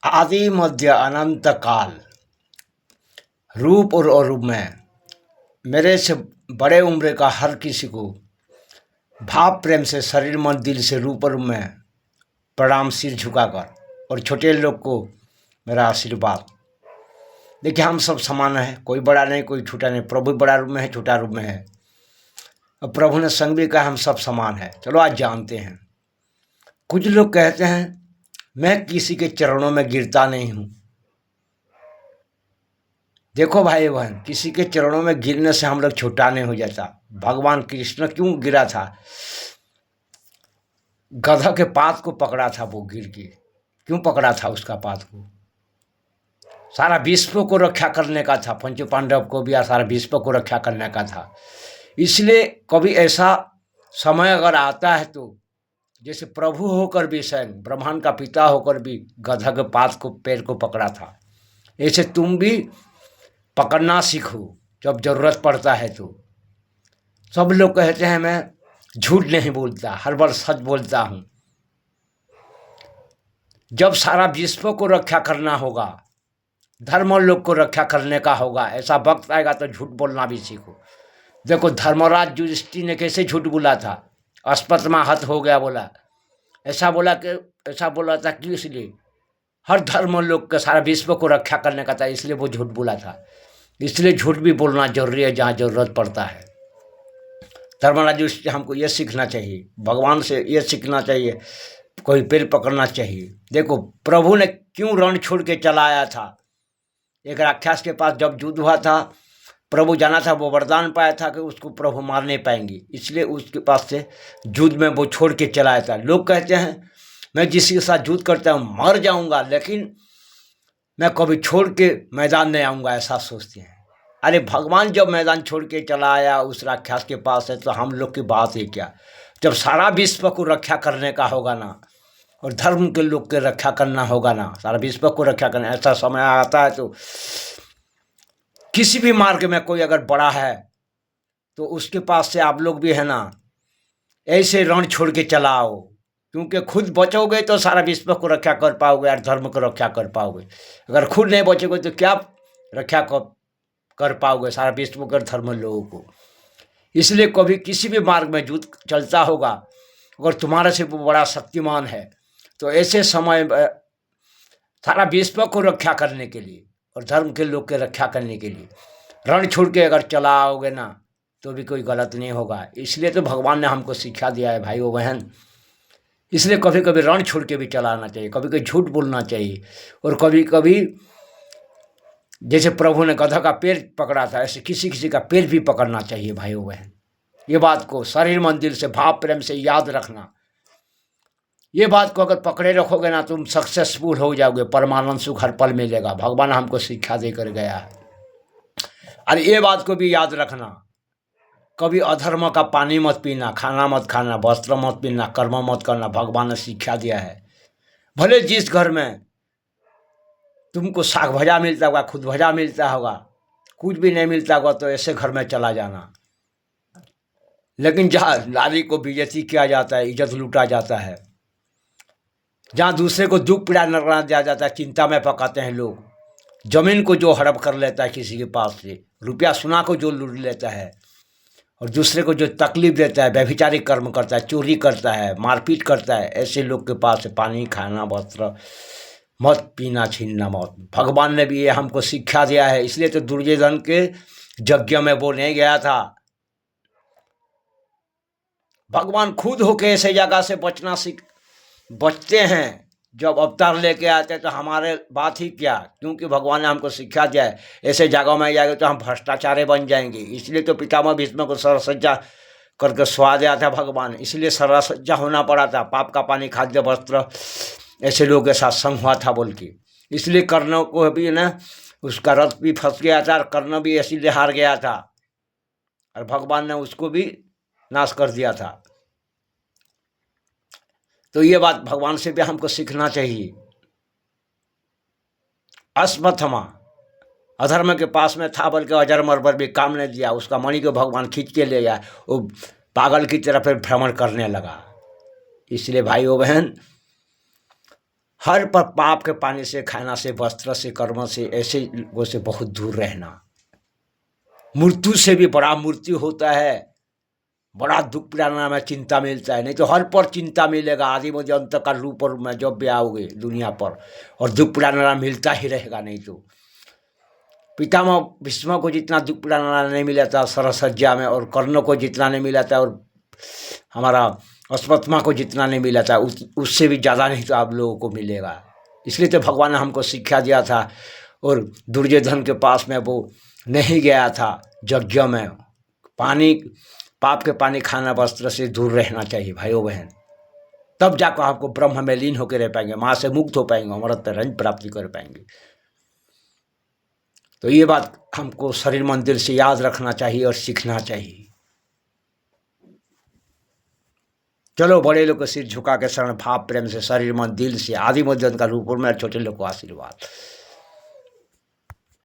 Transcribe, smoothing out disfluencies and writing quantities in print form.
आदि मध्य अनंत काल रूप और अरूप में मेरे से बड़े उम्र का हर किसी को भाव प्रेम से शरीर मन दिल से रूप और रूप में प्रणाम सिर झुकाकर, और छोटे लोग को मेरा आशीर्वाद। देखिए, हम सब समान हैं, कोई बड़ा नहीं कोई छोटा नहीं। प्रभु बड़ा रूप में है, छोटा रूप में है। अब प्रभु ने संग भी कहा हम सब समान है। चलो आज जानते हैं। कुछ लोग कहते हैं मैं किसी के चरणों में गिरता नहीं हूँ। देखो भाई बहन, किसी के चरणों में गिरने से हम लोग छोटा नहीं हो जाता। भगवान कृष्ण क्यों गिरा था? गधा के पात को पकड़ा था, वो गिर के क्यों पकड़ा था? उसका पात को सारा विश्व को रक्षा करने का था, पंच पांडव को भी सारा विश्व को रक्षा करने का था। इसलिए कभी ऐसा समय अगर आता है तो जैसे प्रभु होकर भी स्वयं ब्रह्मांड का पिता होकर भी गधा के पात को पैर को पकड़ा था, ऐसे तुम भी पकड़ना सीखो जब जरूरत पड़ता है। तो सब लोग कहते हैं मैं झूठ नहीं बोलता, हर बार सच बोलता हूँ। जब सारा विश्व को रक्षा करना होगा, धर्म और लोग को रक्षा करने का होगा, ऐसा वक्त आएगा तो झूठ बोलना भी सीखो। देखो धर्मराज युधिष्ठिर ने कैसे झूठ बोला था, अस्पत में हत हो गया बोला। ऐसा बोला था कि इसलिए हर धर्म और लोग का सारा विश्व को रक्षा करने का था, इसलिए वो झूठ बोला था। इसलिए झूठ भी बोलना जरूरी है जहाँ जरूरत पड़ता है। धर्मराज युधिष्ठिर हमको ये सीखना चाहिए, भगवान से ये सीखना चाहिए, कोई पेड़ पकड़ना चाहिए। देखो प्रभु ने क्यों रण छोड़ के चला आया था। एक राक्षस के पास जब युद्ध हुआ था, प्रभु जाना था, वो वरदान पाया था कि उसको प्रभु मार नहीं पाएंगे, इसलिए उसके पास से युद्ध में वो छोड़ के चला आया था। लोग कहते हैं मैं जिसके साथ युद्ध करता हूँ मर जाऊंगा, लेकिन मैं कभी छोड़ के मैदान नहीं आऊँगा, ऐसा सोचते हैं। अरे भगवान जब मैदान छोड़ के चला आया उस राक्षस के पास है, तो हम लोग की बात है क्या? जब सारा विश्व को रक्षा करने का होगा ना, और धर्म के लोग के रक्षा करना होगा ना, सारा विश्व को रक्षा करना, ऐसा समय आता है तो किसी भी मार्ग में कोई अगर बड़ा है तो उसके पास से आप लोग भी है ना, ऐसे रण छोड़ के चलाओ, क्योंकि खुद बचोगे तो सारा विश्व को रक्षा कर पाओगे और धर्म को रक्षा कर पाओगे। अगर खुद नहीं बचोगे तो क्या रक्षा कर पाओगे सारा विश्व कर धर्म लोगों को। इसलिए कभी किसी भी मार्ग में युद्ध चलता होगा, अगर तुम्हारे से वो बड़ा शक्तिमान है, तो ऐसे समय सारा विश्व को रक्षा करने के लिए और धर्म के लोग के रक्षा करने के लिए रण छोड़ के अगर चलाओगे ना, तो भी कोई गलत नहीं होगा। इसलिए तो भगवान ने हमको शिक्षा दिया है भाइयों बहन। इसलिए कभी कभी रण छोड़ के भी चलाना चाहिए, कभी कभी झूठ बोलना चाहिए, और कभी कभी जैसे प्रभु ने गधा का पैर पकड़ा था, ऐसे किसी किसी का पैर भी पकड़ना चाहिए भाइयों बहन। ये बात को शरीर मन दिल से भाव प्रेम से याद रखना। ये बात को अगर पकड़े रखोगे ना, तुम सक्सेसफुल हो जाओगे, परमानंद सुख हर पल मिलेगा। भगवान हमको शिक्षा देकर गया है। और ये बात को भी याद रखना, कभी अधर्म का पानी मत पीना, खाना मत खाना, वस्त्र मत पीना, कर्म मत करना। भगवान ने शिक्षा दिया है। भले जिस घर में तुमको साग भजा मिलता होगा, खुद भजा मिलता होगा, कुछ भी नहीं मिलता होगा, तो ऐसे घर में चला जाना। लेकिन जहाँ नारी को बेइज्जती किया जाता है, इज्जत लूटा जाता है, जहाँ दूसरे को दुख पीड़ा न दिया जाता है, चिंता में पकाते हैं लोग, जमीन को जो हड़प कर लेता है किसी के पास से, रुपया सोना को जो लूट लेता है, और दूसरे को जो तकलीफ देता है, व्यभिचारी कर्म करता है, चोरी करता है, मारपीट करता है, ऐसे लोग के पास से पानी खाना वस्त्र मत पीना, छीनना मत। भगवान ने भी ये हमको शिक्षा दिया है। इसलिए तो दुर्योधन के यज्ञ में वो नहीं गया था। भगवान खुद होके ऐसे जगह से बचते हैं। जब अवतार लेके आते हैं तो हमारे बात ही क्या, क्योंकि भगवान ने हमको शिक्षा दिया है ऐसे जगह में जाएंगे तो हम भ्रष्टाचारी बन जाएंगे। इसलिए तो पितामह भीष्म को सरसज्जा करके स्वा दिया था भगवान, इसलिए सरसज्जा होना पड़ा था। पाप का पानी, खाद्य वस्त्र, ऐसे लोगों के साथ संग हुआ था बोल के। इसलिए कर्ण को भी ना, उसका रथ भी फंस गया था, और कर्ण भी इसीलिए हार गया था, और भगवान ने उसको भी नाश कर दिया था। तो ये बात भगवान से भी हमको सीखना चाहिए। अश्वत्थामा अधर्म के पास में था, बल्कि अजर मरबर भी काम नहीं दिया। उसका मणि को भगवान खींच के ले गया, वो पागल की तरह फिर भ्रमण करने लगा। इसलिए भाइयों बहन, हर पर पाप के पानी से, खाना से, वस्त्र से, कर्म से, ऐसे लोगों से बहुत दूर रहना। मृत्यु से भी बड़ा मृत्यु होता है, बड़ा दुख पिलाना में चिंता मिलता है, नहीं तो हर पर चिंता मिलेगा। आदि मध्य अंत का रूप और में जब भी आओगे दुनिया पर, और दुख पिलाना मिलता ही रहेगा। नहीं तो पितामह भीष्म को जितना दुख पिलाना नहीं मिला था सरसज्जा में, और कर्ण को जितना नहीं मिला था, और हमारा अश्वत्थामा को जितना नहीं मिला था, उससे भी ज़्यादा नहीं तो आप लोगों को मिलेगा। इसलिए तो भगवान ने हमको शिक्षा दिया था। और दुर्योधन के पास में वो नहीं गया था यज्ञ में। पानी, पाप के पानी, खाना, वस्त्र से दूर रहना चाहिए भाइयों बहन, तब जाकर आपको ब्रह्म में लीन होकर रह पाएंगे, माँ से मुक्त हो पाएंगे, अमरत्व रंज प्राप्ति कर पाएंगे। तो ये बात हमको शरीर मन दिल से याद रखना चाहिए और सीखना चाहिए। चलो बड़े लोग को सिर झुका के शरण भाव प्रेम से शरीर मन दिल से आदि मध्य का रूप में छोटे लोग को आशीर्वाद।